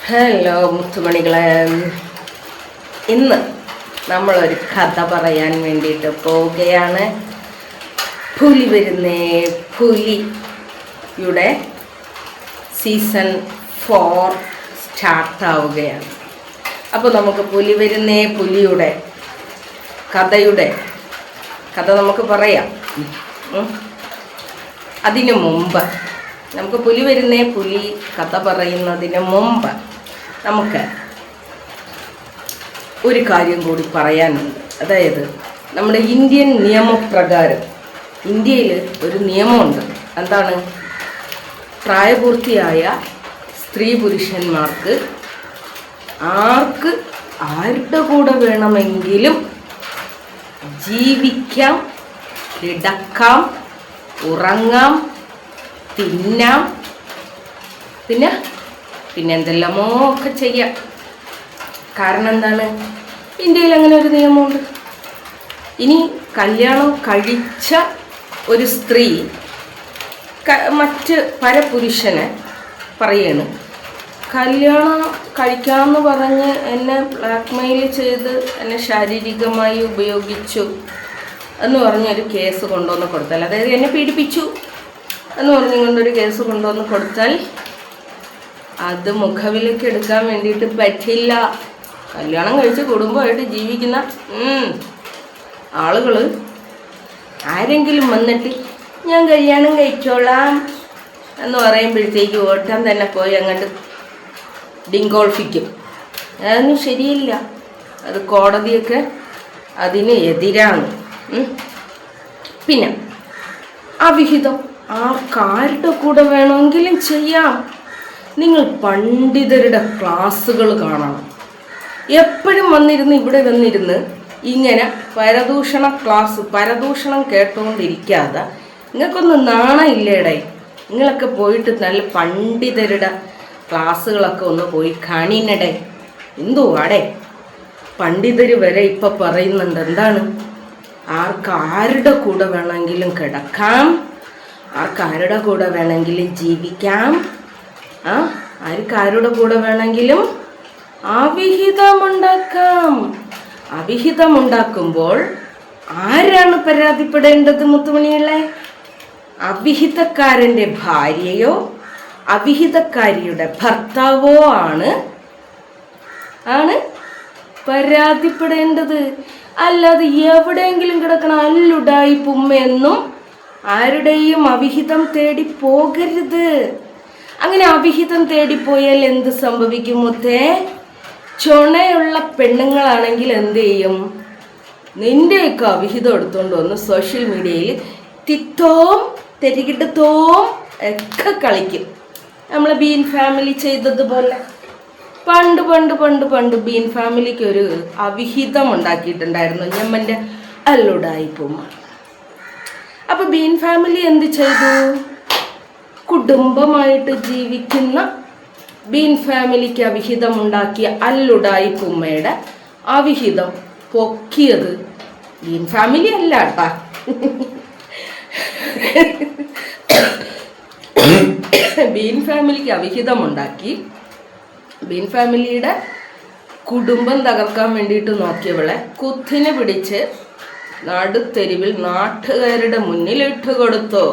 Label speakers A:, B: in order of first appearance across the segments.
A: Hello മുത്തുമണികളെ, ഇന്ന് നമ്മളൊരു കഥ പറയാൻ വേണ്ടിയിട്ട് പോവുകയാണ്. പുലി വരുന്നേ പുലിയുടെ സീസൺ 4 സ്റ്റാർട്ടാവുകയാണ്. അപ്പോൾ നമുക്ക് പുലി വരുന്നേ പുലിയുടെ കഥ നമുക്ക് പറയാം. അതിനു മുമ്പ് നമുക്ക് പുലി വരുന്നേ പുലി കഥ പറയുന്നതിന് മുമ്പ് നമുക്ക് ഒരു കാര്യം കൂടി പറയാനുണ്ട്. അതായത് നമ്മുടെ ഇന്ത്യൻ നിയമപ്രകാരം ഇന്ത്യയിൽ ഒരു നിയമമുണ്ട്. എന്താണ്? പ്രായപൂർത്തിയായ സ്ത്രീ പുരുഷന്മാർക്ക് ആരുടെ കൂടെ വേണമെങ്കിലും ജീവിക്കാം, കിടക്കാം, ഉറങ്ങാം, തിന്നാം, പിന്നെ എന്തെല്ലാമോ ഒക്കെ ചെയ്യാം. കാരണം എന്താണ്? ഇന്ത്യയിൽ അങ്ങനെ ഒരു നിയമമുണ്ട്. ഇനി കല്യാണം കഴിച്ച ഒരു സ്ത്രീ മറ്റ് പരപുരുഷനെ പറയാണ്, കല്യാണം കഴിക്കാമെന്ന് പറഞ്ഞ് എന്നെ ബ്ലാക്ക്മെയിൽ ചെയ്ത് എന്നെ ശാരീരികമായി ഉപയോഗിച്ചു എന്ന് പറഞ്ഞൊരു കേസ് കൊണ്ടുവന്ന് കൊടുത്താൽ, അതായത് എന്നെ പീഡിപ്പിച്ചു എന്ന് പറഞ്ഞുകൊണ്ടൊരു കേസ് കൊണ്ടുവന്ന് കൊടുത്താൽ അത് മുഖവിലേക്ക് എടുക്കാൻ വേണ്ടിയിട്ട് പറ്റില്ല. കല്യാണം കഴിച്ച് കുടുംബമായിട്ട് ജീവിക്കുന്ന ആളുകൾ ആരെങ്കിലും വന്നിട്ട് ഞാൻ കല്യാണം കഴിച്ചോളാം എന്ന് പറയുമ്പോഴത്തേക്ക് ഓട്ടം തന്നെ പോയി അങ്ങോട്ട് ഡിങ്കോൾഫിക്കും. അതൊന്നും ശരിയില്ല. അത് കോടതിയൊക്കെ അതിന് എതിരാണ്. പിന്നെ അവിഹിതം ആരുടെ കൂടെ വേണമെങ്കിലും ചെയ്യാം. നിങ്ങൾ പണ്ഡിതരുടെ ക്ലാസ്സുകൾ കാണണം. എപ്പോഴും ഇവിടെ വന്നിരുന്ന് ഇങ്ങനെ പരദൂഷണം കേട്ടുകൊണ്ടിരിക്കാതെ നിങ്ങൾക്കൊന്നും നാണമില്ലേടേ? നിങ്ങളൊക്കെ പോയിട്ട് നല്ല പണ്ഡിതരുടെ ക്ലാസ്സുകളൊക്കെ ഒന്ന് പോയി കാണിനടേ. എന്തുവാടേ? പണ്ഡിതർ വരെ ഇപ്പം പറയുന്നുണ്ട്, എന്താണ്? ആരുടെ കൂടെ വേണമെങ്കിലും കിടക്കാം, ആരുടെ കൂടെ വേണമെങ്കിലും ജീവിക്കാം, ആരുടെ കൂടെ വേണമെങ്കിലും അവിഹിതമുണ്ടാക്കാം. അവിഹിതമുണ്ടാക്കുമ്പോൾ ആരാണ് പരാതിപ്പെടേണ്ടത് മുത്തുമണികളെ? അവിഹിതക്കാരൻ്റെ ഭാര്യയോ അവിഹിതക്കാരിയുടെ ഭർത്താവോ ആണ് പരാതിപ്പെടേണ്ടത്. അല്ലാതെ എവിടെയെങ്കിലും കിടക്കണം അല്ലുടായി പുമ്മയെന്നും ആരുടെയും അവിഹിതം തേടി പോകരുത്. അങ്ങനെ അവിഹിതം തേടിപ്പോയാൽ എന്ത് സംഭവിക്കും മുത്തേ? ചുണയുള്ള പെണ്ണുങ്ങളാണെങ്കിൽ എന്ത് ചെയ്യും? നിൻ്റെയൊക്കെ അവിഹിതം എടുത്തുകൊണ്ട് വന്ന് സോഷ്യൽ മീഡിയയിൽ തിത്തോം തെരികിട്ടത്തോം ഒക്കെ കളിക്കും. നമ്മൾ ബീൻ ഫാമിലി ചെയ്തതുപോലെ പണ്ട് ബീൻ ഫാമിലിക്ക് ഒരു അവിഹിതം ഉണ്ടാക്കിയിട്ടുണ്ടായിരുന്നു ഞമ്മൻ്റെ അല്ലുടായിപ്പുമ്മ. അപ്പോൾ ബീൻ ഫാമിലി എന്ത് ചെയ്തു? കുടുംബമായിട്ട് ജീവിക്കുന്ന ബീൻ ഫാമിലിക്ക് അവിഹിതം ഉണ്ടാക്കിയ അല്ലുടായിപ്പുമ്മയുടെ അവിഹിതം പൊക്കിയത് ബീൻ ഫാമിലി അല്ല കേട്ടാ. ബീൻ ഫാമിലിക്ക് അവിഹിതം ഉണ്ടാക്കി ബീൻ ഫാമിലിയുടെ കുടുംബം തകർക്കാൻ വേണ്ടിയിട്ട് നോക്കിയവളെ കുത്തിനെ പിടിച്ച് നടുത്തെരുവിൽ നാട്ടുകാരുടെ മുന്നിൽ ഇട്ട് കൊടുത്തു.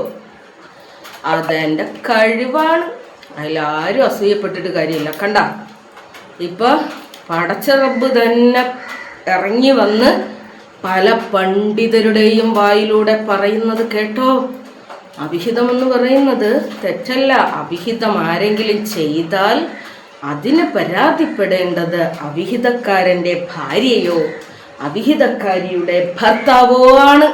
A: അതെൻ്റെ കഴിവാണ്. അതിലാരും അസൂയപ്പെട്ടിട്ട് കാര്യമില്ല. കണ്ട, ഇപ്പൊ പടച്ച റബ്ബ് തന്നെ ഇറങ്ങി വന്ന് പല പണ്ഡിതരുടെയും വായിലൂടെ പറയുന്നത് കേട്ടോ. അവിഹിതമെന്ന് പറയുന്നത് തെറ്റല്ല. അവിഹിതം ആരെങ്കിലും ചെയ്താൽ അതിന് പരാതിപ്പെടേണ്ടത് അവിഹിതക്കാരൻ്റെ ഭാര്യയോ അവിഹിതക്കാരിയുടെ ഭർത്താവോ ആണ്.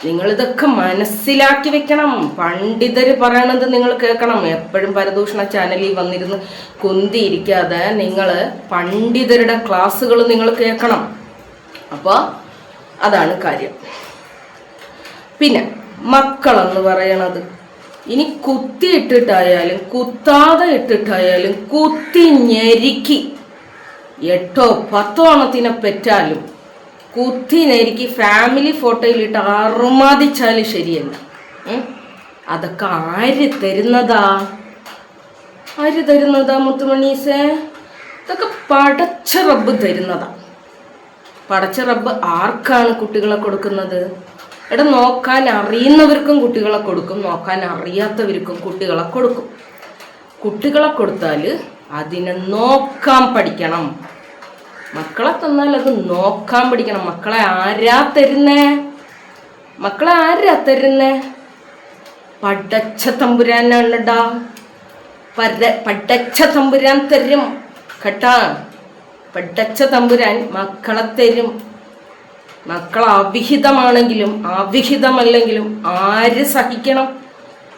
A: നിങ്ങളിതൊക്കെ മനസ്സിലാക്കി വെക്കണം. പണ്ഡിതർ പറയണത് നിങ്ങൾ കേൾക്കണം. എപ്പോഴും പരദൂഷണ ചാനലിൽ വന്നിരുന്ന് കുന്തിയിരിക്കാതെ നിങ്ങൾ പണ്ഡിതരുടെ ക്ലാസ്സുകൾ നിങ്ങൾ കേൾക്കണം. അപ്പോൾ അതാണ് കാര്യം. പിന്നെ മക്കളെന്ന് പറയണത് ഇനി കുത്തിയിട്ടിട്ടായാലും കുത്താതെ ഇട്ടിട്ടായാലും കുത്തി ഞെരുക്കി 8 or 10 എണ്ണത്തിനെ പെറ്റാലും കുത്തി ഞെരുക്കി ഫാമിലി ഫോട്ടോയിലിട്ട് അറുമാതിച്ചാലും ശരിയല്ല. അതൊക്കെ ആര് തരുന്നതാ? ആര് തരുന്നതാ മുത്തുമണീസേ? ഇതൊക്കെ പടച്ച റബ്ബ് തരുന്നതാ. പടച്ച റബ്ബ് ആർക്കാണ് കുട്ടികളെ കൊടുക്കുന്നത്? എടാ, നോക്കാൻ അറിയുന്നവർക്കും കുട്ടികളെ കൊടുക്കും, നോക്കാൻ അറിയാത്തവർക്കും കുട്ടികളെ കൊടുക്കും. കുട്ടികളെ കൊടുത്താൽ അതിനെ നോക്കാൻ പഠിക്കണം. മക്കളെ തന്നാൽ അത് നോക്കാൻ പഠിക്കണം. മക്കളെ ആരാ തരുന്നേ? മക്കളെ ആരാ തരുന്നേ? പടച്ച തമ്പുരാനാണടാ. പടച്ച തമ്പുരാൻ തരും കേട്ടാ. പടച്ച തമ്പുരാൻ മക്കളെ തരും. മക്കൾ അവിഹിതമാണെങ്കിലും അവിഹിതമല്ലെങ്കിലും ആര് സഹിക്കണം?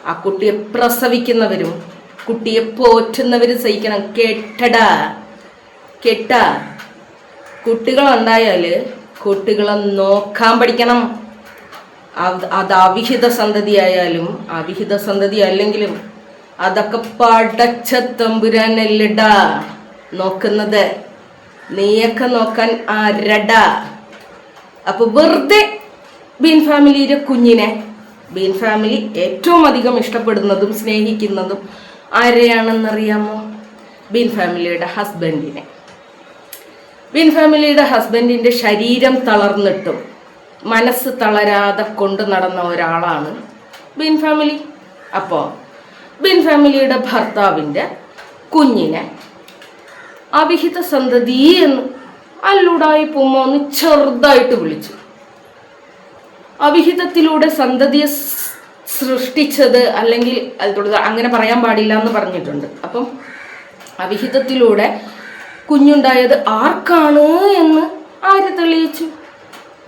A: ആ കുട്ടിയെ പ്രസവിക്കുന്നവരും കുട്ടിയെ പോറ്റുന്നവരും സഹിക്കണം. കേട്ടടാ, കേട്ടാ. കുട്ടികളുണ്ടായാൽ കുട്ടികളെ നോക്കാൻ പഠിക്കണം. അത് അവിഹിത സന്തതിയായാലും അവിഹിത സന്തതി അല്ലെങ്കിലും അതൊക്കെ പടച്ച തമ്പുരാനല്ലടാ നോക്കുന്നത്. നീയൊക്കെ നോക്കാൻ ആരടാ? അപ്പൊ വെറുതെ ബീൻ ഫാമിലിയുടെ കുഞ്ഞിനെ ബീൻ ഫാമിലി ഏറ്റവും അധികം ഇഷ്ടപ്പെടുന്നതും സ്നേഹിക്കുന്നതും ആരെയാണെന്നറിയാമോ? ബീൻ ഫാമിലിയുടെ ഹസ്ബൻഡിനെ. ബീൻ ഫാമിലിയുടെ ഹസ്ബൻഡിൻ്റെ ശരീരം തളർന്നിട്ടും മനസ്സ് തളരാതെ കൊണ്ടു നടന്ന ഒരാളാണ് ബീൻ ഫാമിലി. അപ്പോൾ ബീൻ ഫാമിലിയുടെ ഭർത്താവിൻ്റെ കുഞ്ഞിനെ അവിഹിത സന്തതി എന്ന് അല്ലുടായി പൂമോന്ന് ചെറുതായിട്ട് വിളിച്ചു. അവിഹിതത്തിലൂടെ സന്തതിയെ സൃഷ്ടിച്ചത് അല്ലെങ്കിൽ അങ്ങനെ പറയാൻ പാടില്ല എന്ന് പറഞ്ഞിട്ടുണ്ട്. അപ്പം അവിഹിതത്തിലൂടെ കുഞ്ഞുണ്ടായത് ആർക്കാണ് എന്ന് ആര് തെളിയിച്ചു?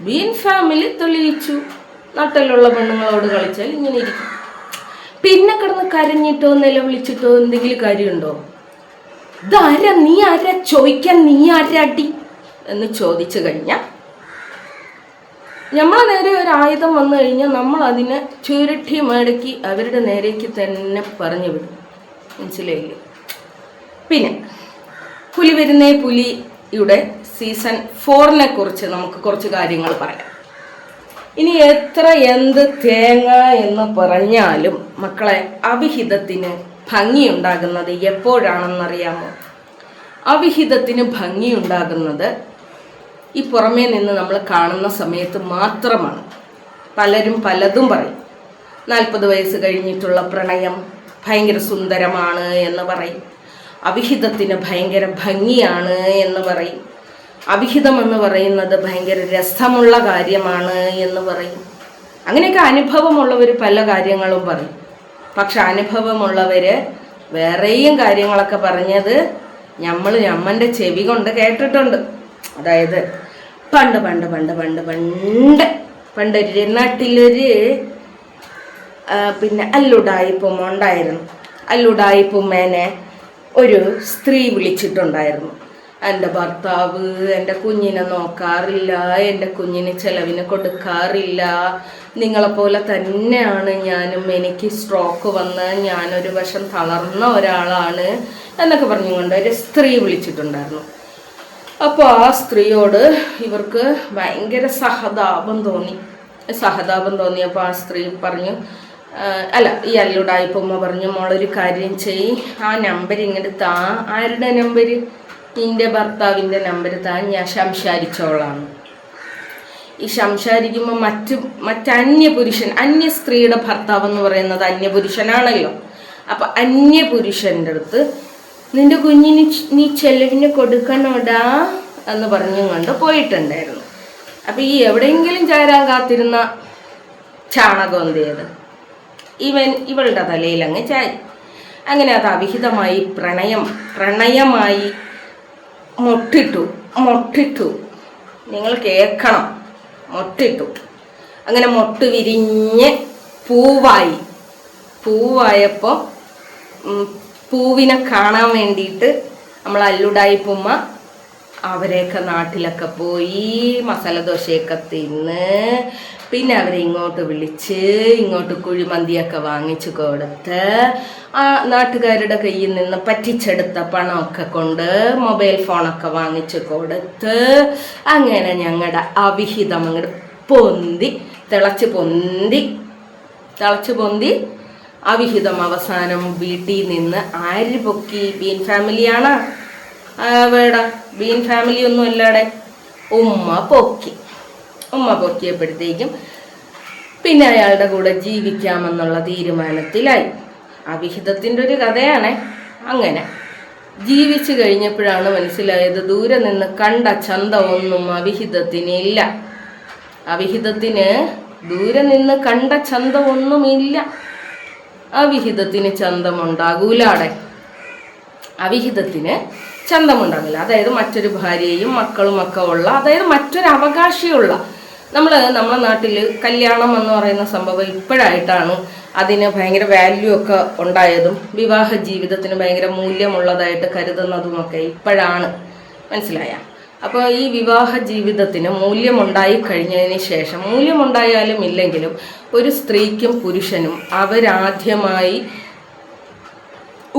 A: ബീൻ ഫാമിലി തെളിയിച്ചു. നാട്ടിലുള്ള പെണ്ണുങ്ങളോട് കളിച്ചാൽ ഇങ്ങനെ ഇരിക്കും. പിന്നെ കിടന്ന് കരഞ്ഞിട്ടോ നിലവിളിച്ചിട്ടോ എന്തെങ്കിലും കാര്യമുണ്ടോ? ഇതാരാ, നീ ആരാ ചോദിക്കാൻ, നീ ആരാടി എന്ന് ചോദിച്ചു കഴിഞ്ഞാൽ നമ്മളെ നേരെ ഒരു ആയുധം വന്നു കഴിഞ്ഞാൽ നമ്മൾ അതിനെ ചുരുട്ടി മടക്കി അവരുടെ നേരേക്ക് തന്നെ പറഞ്ഞു വിടും. മനസ്സിലായില്ലേ? പിന്നെ പുലി വരുന്നേ പുലിയുടെ സീസൺ 4 കുറിച്ച് നമുക്ക് കുറച്ച് കാര്യങ്ങൾ പറയാം. ഇനി എത്ര എന്ത് തേങ്ങ എന്ന് പറഞ്ഞാലും മക്കളെ, അവിഹിതത്തിന് ഭംഗിയുണ്ടാകുന്നത് എപ്പോഴാണെന്നറിയാമോ? അവിഹിതത്തിന് ഭംഗിയുണ്ടാകുന്നത് ഈ പുറമേ നിന്ന് നമ്മൾ കാണുന്ന സമയത്ത് മാത്രമാണ്. പലരും പലതും പറയും. 40 വയസ്സ് കഴിഞ്ഞിട്ടുള്ള പ്രണയം ഭയങ്കര സുന്ദരമാണ് എന്ന് പറയും. അവിഹിതത്തിന് ഭയങ്കര ഭംഗിയാണ് എന്ന് പറയും. അവിഹിതം എന്ന് പറയുന്നത് ഭയങ്കര രസമുള്ള കാര്യമാണ് എന്ന് പറയും. അങ്ങനെയൊക്കെ അനുഭവമുള്ളവർ പല കാര്യങ്ങളും പറയും. പക്ഷെ അനുഭവമുള്ളവർ വേറെയും കാര്യങ്ങളൊക്കെ പറഞ്ഞത് നമ്മൻ്റെ ചെവി കൊണ്ട് കേട്ടിട്ടുണ്ട്. അതായത് പണ്ട് പണ്ട് പണ്ട് പണ്ട് പണ്ട് പണ്ടൊരു നാട്ടിലൊരു പിന്നെ അല്ലുടായിപ്പുമ്മ ഉണ്ടായിരുന്നു. അല്ലുടായിപ്പുമ്മേനെ ഒരു സ്ത്രീ വിളിച്ചിട്ടുണ്ടായിരുന്നു. എൻ്റെ ഭർത്താവ് എൻ്റെ കുഞ്ഞിനെ നോക്കാറില്ല, എൻ്റെ കുഞ്ഞിന് ചെലവിന് കൊടുക്കാറില്ല, നിങ്ങളെപ്പോലെ തന്നെയാണ് ഞാനും, എനിക്ക് സ്ട്രോക്ക് വന്ന് ഞാനൊരു വശം തളർന്ന ഒരാളാണ് എന്നൊക്കെ പറഞ്ഞുകൊണ്ട് ഒരു സ്ത്രീ വിളിച്ചിട്ടുണ്ടായിരുന്നു. അപ്പോൾ ആ സ്ത്രീയോട് ഇവർക്ക് ഭയങ്കര സഹതാപം തോന്നിയപ്പോൾ ആ സ്ത്രീ പറഞ്ഞു, ഈ അല്ലുടായിപ്പുമ്മ പറഞ്ഞു, മോളൊരു കാര്യം ചെയ്യ്, ആ നമ്പർ ഇങ്ങോട്ട് താ. ആരുടെ നമ്പർ? നിൻ്റെ ഭർത്താവിൻ്റെ നമ്പർ താ, ഞാൻ സംസാരിച്ചോളാം. ഈ സംസാരിക്കുമ്പോൾ മറ്റന്യപുരുഷൻ, അന്യ സ്ത്രീയുടെ ഭർത്താവ് എന്ന് പറയുന്നത് അന്യപുരുഷനാണല്ലോ. അപ്പം അന്യപുരുഷൻ്റെ അടുത്ത് നിൻ്റെ കുഞ്ഞിന് നീ ചെലവിന് കൊടുക്കണോടാ എന്ന് പറഞ്ഞുകൊണ്ട് പോയിട്ടുണ്ടായിരുന്നു. അപ്പം ഈ എവിടെയെങ്കിലും ചേരാൻ കാത്തിരുന്ന ചാണകം എന്ത് ചെയ്ത് ഇവളുടെ തലയിൽ അങ്ങ് ചാരി. അങ്ങനെ അത് അവിഹിതമായി പ്രണയമായി മൊട്ടിട്ടു. നിങ്ങൾ കേൾക്കണം, മൊട്ടിട്ടു. അങ്ങനെ മൊട്ട് വിരിഞ്ഞ് പൂവായപ്പോൾ പൂവിനെ കാണാൻ വേണ്ടിയിട്ട് നമ്മൾ അല്ലുടായിപ്പുമ്മ അവരെയൊക്കെ നാട്ടിലൊക്കെ പോയി മസാല ദോശയൊക്കെ തിന്ന്, പിന്നെ അവരെ ഇങ്ങോട്ട് വിളിച്ച് ഇങ്ങോട്ട് കുഴിമന്തിയൊക്കെ വാങ്ങിച്ചു കൊടുത്ത്, ആ നാട്ടുകാരുടെ കയ്യിൽ നിന്ന് പറ്റിച്ചെടുത്ത പണമൊക്കെ കൊണ്ട് മൊബൈൽ ഫോണൊക്കെ വാങ്ങിച്ചു കൊടുത്ത്, അങ്ങനെ ഞങ്ങളുടെ അവിഹിതം അങ്ങോട്ട് തിളച്ച് പൊന്തി അവിഹിതം അവസാനം വീട്ടിൽ നിന്ന് ആര് പൊക്കി? ബീൻ ഫാമിലിയാണ്. വേടാ, ബീൻ ഫാമിലി ഒന്നും അല്ലാടെ ഉമ്മ പൊക്കി. ഉമ്മ പൊക്കിയപ്പോഴത്തേക്കും പിന്നെ അയാളുടെ കൂടെ ജീവിക്കാമെന്നുള്ള തീരുമാനത്തിലായി. അവിഹിതത്തിൻ്റെ ഒരു കഥയാണേ. അങ്ങനെ ജീവിച്ചു കഴിഞ്ഞപ്പോഴാണ് മനസ്സിലായത് ദൂരെ നിന്ന് കണ്ട ചന്തമൊന്നും അവിഹിതത്തിനില്ല. അവിഹിതത്തിന് ദൂരെ നിന്ന് കണ്ട ചന്തമൊന്നുമില്ല. അവിഹിതത്തിന് ചന്തമുണ്ടാകൂലാടെ. അവിഹിതത്തിന് ചന്തമുണ്ടാകില്ല. അതായത് മറ്റൊരു ഭാര്യയും മക്കളും ഒക്കെ ഉള്ള, അതായത് മറ്റൊരു അവകാശിയുള്ള. നമ്മളെ നാട്ടിൽ കല്യാണം എന്ന് പറയുന്ന സംഭവം ഇപ്പോഴായിട്ടാണ് അതിന് ഭയങ്കര വാല്യൂ ഒക്കെ ഉണ്ടായതും വിവാഹ ജീവിതത്തിന് ഭയങ്കര മൂല്യമുള്ളതായിട്ട് കരുതുന്നതുമൊക്കെ ഇപ്പോഴാണ്. മനസ്സിലായ? അപ്പോൾ ഈ വിവാഹ ജീവിതത്തിന് മൂല്യമുണ്ടായി കഴിഞ്ഞതിന് ശേഷം, മൂല്യമുണ്ടായാലും ഇല്ലെങ്കിലും, ഒരു സ്ത്രീക്കും പുരുഷനും അവരാദ്യമായി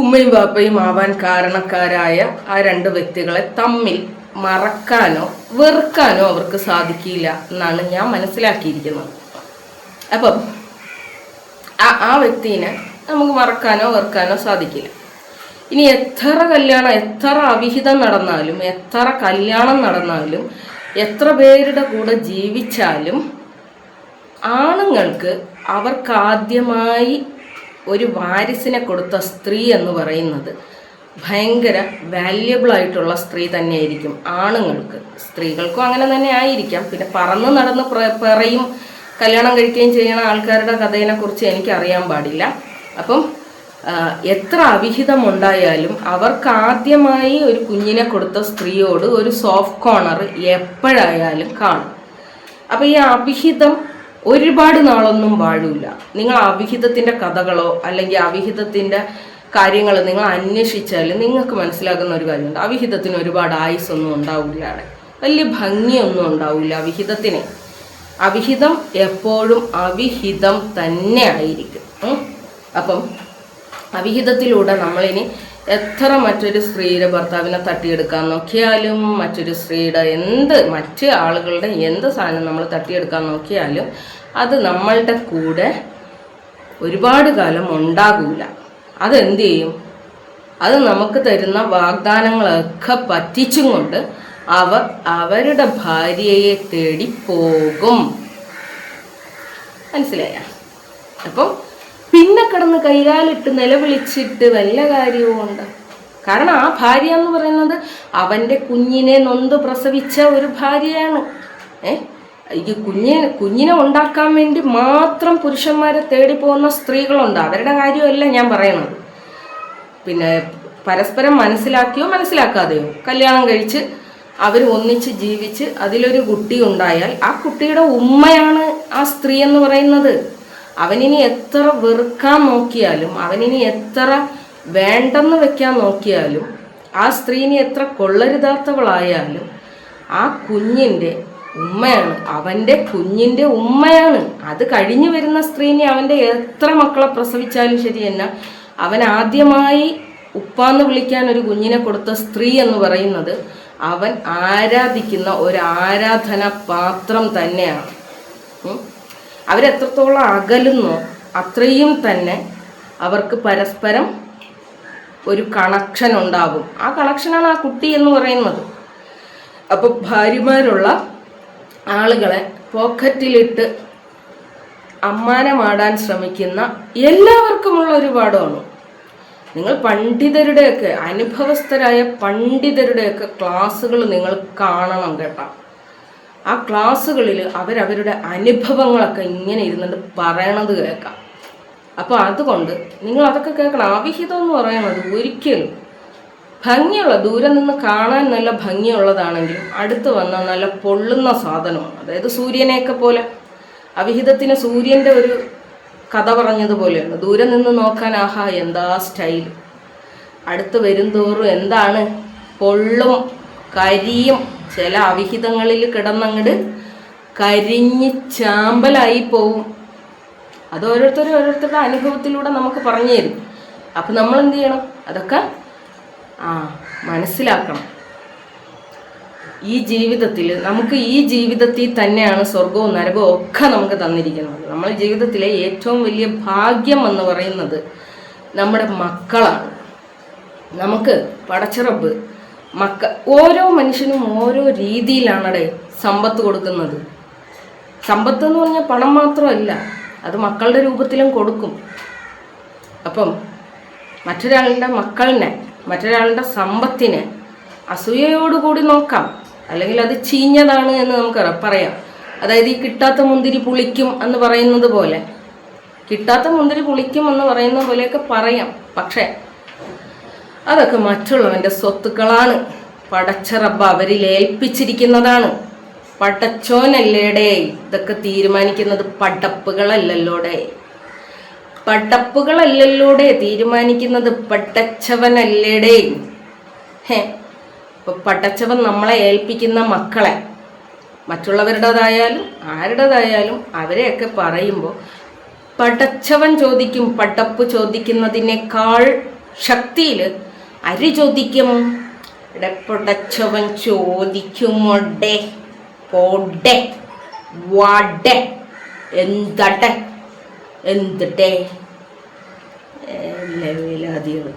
A: ഉമ്മയും ബാപ്പയും ആവാൻ കാരണക്കാരായ ആ രണ്ട് വ്യക്തികളെ തമ്മിൽ മറക്കാനോ വെറുക്കാനോ അവർക്ക് സാധിക്കില്ല എന്നാണ് ഞാൻ മനസ്സിലാക്കിയിരിക്കുന്നത്. അപ്പം ആ വ്യക്തിനെ നമുക്ക് മറക്കാനോ വെറുക്കാനോ സാധിക്കില്ല. ഇനി എത്ര കല്യാണം, എത്ര അവിഹിതം നടന്നാലും, എത്ര കല്യാണം നടന്നാലും, എത്ര പേരുടെ കൂടെ ജീവിച്ചാലും ആണുങ്ങൾക്ക് അവർക്കാദ്യമായി ഒരു വാരിസിനെ കൊടുത്ത സ്ത്രീ എന്ന് പറയുന്നത് ഭയങ്കര വാല്യബിൾ ആയിട്ടുള്ള സ്ത്രീ തന്നെയായിരിക്കും ആണുങ്ങൾക്ക്. സ്ത്രീകൾക്കും അങ്ങനെ തന്നെ ആയിരിക്കാം. പിന്നെ പറന്ന് നടന്ന് പറയും കല്യാണം കഴിക്കുകയും ചെയ്യുന്ന ആൾക്കാരുടെ കഥയെ കുറിച്ച് എനിക്കറിയാൻ പാടില്ല. അപ്പം എത്ര അവിഹിതം ഉണ്ടായാലും അവർക്ക് ആദ്യമായി ഒരു കുഞ്ഞിനെ കൊടുത്ത സ്ത്രീയോട് ഒരു സോഫ്റ്റ് കോർണർ എപ്പോഴായാലും കാണും. അപ്പം ഈ അവിഹിതം ഒരുപാട് നാളൊന്നും വാഴൂല. നിങ്ങൾ അവിഹിതത്തിൻ്റെ കഥകളോ അല്ലെങ്കിൽ അവിഹിതത്തിൻ്റെ കാര്യങ്ങൾ നിങ്ങൾ അന്വേഷിച്ചാൽ നിങ്ങൾക്ക് മനസ്സിലാകുന്ന ഒരു കാര്യമുണ്ട്. അവിഹിതത്തിന് ഒരുപാട് ആയുസ്സൊന്നും ഉണ്ടാവില്ല. അവിടെ വലിയ ഭംഗിയൊന്നും ഉണ്ടാവില്ല അവിഹിതത്തിന്. അവിഹിതം എപ്പോഴും അവിഹിതം തന്നെ ആയിരിക്കും. അപ്പം അവിഹിതത്തിലൂടെ നമ്മളിനി എത്ര മറ്റൊരു സ്ത്രീയുടെ ഭർത്താവിനെ തട്ടിയെടുക്കാൻ നോക്കിയാലും, മറ്റൊരു സ്ത്രീയുടെ മറ്റ് ആളുകളുടെ എന്ത് സാധനം നമ്മൾ തട്ടിയെടുക്കാൻ നോക്കിയാലും അത് നമ്മളുടെ കൂടെ ഒരുപാട് കാലം ഉണ്ടാകൂല. അതെന്ത് ചെയ്യും? അത് നമുക്ക് തരുന്ന വാഗ്ദാനങ്ങളൊക്കെ പറ്റിച്ചും കൊണ്ട് അവരുടെ ഭാര്യയെ തേടി പോകും. മനസ്സിലായ? അപ്പം പിന്നെ കിടന്ന് കൈകാലിട്ട് നിലവിളിച്ചിട്ട് വല്ല കാര്യവും ഉണ്ട്. കാരണം ആ ഭാര്യ എന്ന് പറയുന്നത് അവൻ്റെ കുഞ്ഞിനെ നൊന്ത് പ്രസവിച്ച ഒരു ഭാര്യയാണ്. ഈ കുഞ്ഞിനെ ഉണ്ടാക്കാൻ വേണ്ടി മാത്രം പുരുഷന്മാരെ തേടി പോകുന്ന സ്ത്രീകളുണ്ട്. അവരുടെ കാര്യമല്ല ഞാൻ പറയുന്നത്. പിന്നെ പരസ്പരം മനസ്സിലാക്കിയോ മനസ്സിലാക്കാതെയോ കല്യാണം കഴിച്ച് അവർ ഒന്നിച്ച് ജീവിച്ച് അതിലൊരു കുട്ടി ഉണ്ടായാൽ ആ കുട്ടിയുടെ ഉമ്മയാണ് ആ സ്ത്രീ എന്ന് പറയുന്നത്. അവനിനി എത്ര വെറുക്കാൻ നോക്കിയാലും, അവനിനി എത്ര വേണ്ടെന്ന് വെക്കാൻ നോക്കിയാലും, ആ സ്ത്രീനി എത്ര കൊള്ളരുതാത്തവളായാലും ആ കുഞ്ഞിൻ്റെ ഉമ്മയാണ്, അവൻ്റെ കുഞ്ഞിൻ്റെ ഉമ്മയാണ്. അത് കഴിഞ്ഞു വരുന്ന സ്ത്രീനെ അവൻ്റെ എത്ര മക്കളെ പ്രസവിച്ചാലും ശരി തന്നെ, അവൻ ആദ്യമായി ഉപ്പാന്ന് വിളിക്കാൻ ഒരു കുഞ്ഞിനെ കൊടുത്ത സ്ത്രീ എന്ന് പറയുന്നത് അവൻ ആരാധിക്കുന്ന ഒരു ആരാധന പാത്രം തന്നെയാണ്. അവരെത്രത്തോളം അകലുന്നോ അത്രയും തന്നെ അവർക്ക് പരസ്പരം ഒരു കണക്ഷൻ ഉണ്ടാകും. ആ കണക്ഷനാണ് ആ കുട്ടി എന്ന് പറയുന്നത്. അപ്പോൾ ഭാര്യമാരുള്ള ആളുകളെ പോക്കറ്റിലിട്ട് അമ്മാനമാടാൻ ശ്രമിക്കുന്ന എല്ലാവർക്കുമുള്ള ഒരു പാഠമാണ്. നിങ്ങൾ പണ്ഡിതരുടെയൊക്കെ, അനുഭവസ്ഥരായ പണ്ഡിതരുടെയൊക്കെ ക്ലാസ്സുകൾ നിങ്ങൾ കാണണം കേട്ടോ. ആ ക്ലാസ്സുകളിൽ അവരവരുടെ അനുഭവങ്ങളൊക്കെ ഇങ്ങനെ ഇരുന്നിട്ട് പറയണത് കേൾക്കാം. അപ്പോൾ അതുകൊണ്ട് നിങ്ങൾ അതൊക്കെ കേൾക്കണം. അവിഹിതം എന്ന് പറയുന്നത് ഒരിക്കലും ഭംഗിയുള്ള, ദൂരെ നിന്ന് കാണാൻ നല്ല ഭംഗിയുള്ളതാണെങ്കിലും അടുത്ത് വന്നാൽ നല്ല പൊള്ളുന്ന സാധനമാണ്. അതായത് സൂര്യനെയൊക്കെ പോലെ. അവിഹിതത്തിന് സൂര്യൻ്റെ ഒരു കഥ പറഞ്ഞതുപോലെയാണ്. ദൂരെ നിന്ന് നോക്കാൻ ആഹാ എന്താ സ്റ്റൈൽ, അടുത്ത് വരും തോറും എന്താണ് പൊള്ളും, കരിയും. ചില അവിഹിതങ്ങളിൽ കിടന്നങ്ങട് കരിഞ്ഞ് ചാമ്പലായി പോവും. അത് ഓരോരുത്തരുടെ അനുഭവത്തിലൂടെ നമുക്ക് പറഞ്ഞു തരും. അപ്പം നമ്മൾ എന്ത് ചെയ്യണം? അതൊക്കെ മനസ്സിലാക്കണം. ഈ ജീവിതത്തിൽ നമുക്ക് ഈ ജീവിതത്തിൽ തന്നെയാണ് സ്വർഗവും നരകവും ഒക്കെ നമുക്ക് തന്നിരിക്കുന്നത്. നമ്മൾ ജീവിതത്തിലെ ഏറ്റവും വലിയ ഭാഗ്യം എന്ന് പറയുന്നത് നമ്മുടെ മക്കളാണ്. നമുക്ക് പടച്ചിറപ്പ് ഓരോ മനുഷ്യനും ഓരോ രീതിയിലാണടെ സമ്പത്ത് കൊടുക്കുന്നത്. സമ്പത്ത് എന്ന് പറഞ്ഞാൽ പണം മാത്രമല്ല, അത് മക്കളുടെ രൂപത്തിലും കൊടുക്കും. അപ്പം മറ്റൊരാളുടെ മക്കളിനെ, മറ്റൊരാളുടെ സമ്പത്തിനെ അസൂയയോടുകൂടി നോക്കാം, അല്ലെങ്കിൽ അത് ചീഞ്ഞതാണ് എന്ന് നമുക്ക് പറയാം. അതായത് ഈ കിട്ടാത്ത മുന്തിരി പുളിക്കും എന്ന് പറയുന്നത് പോലെ, കിട്ടാത്ത മുന്തിരി പുളിക്കും എന്ന് പറയുന്ന പോലെയൊക്കെ പറയാം. പക്ഷേ അതൊക്കെ മറ്റുള്ളവൻ്റെ സ്വത്തുക്കളാണ്. പടച്ച റബ്ബ് അവരിൽ ഏൽപ്പിച്ചിരിക്കുന്നതാണ്. പടച്ചോനല്ലേടേ ഇതൊക്കെ തീരുമാനിക്കുന്നത്, പടപ്പുകളല്ലല്ലോടെ, പടപ്പുകളല്ലല്ലോടെ തീരുമാനിക്കുന്നത് പടച്ചവനല്ലേടേ. ഇപ്പൊ പടച്ചവൻ നമ്മളെ ഏൽപ്പിക്കുന്ന മക്കളെ, മറ്റുള്ളവരുടേതായാലും ആരുടേതായാലും അവരെയൊക്കെ പറയുമ്പോൾ പടച്ചവൻ ചോദിക്കും. പടപ്പ് ചോദിക്കുന്നതിനേക്കാൾ ശക്തിയിൽ അരി ചോദിക്കും. ഇവിടെ പടച്ചവൻ ചോദിക്കുമോടെ, പോടെ, വാടെ, എന്തട്ടെ, എന്തട്ടെ ലെവലാദികൾ.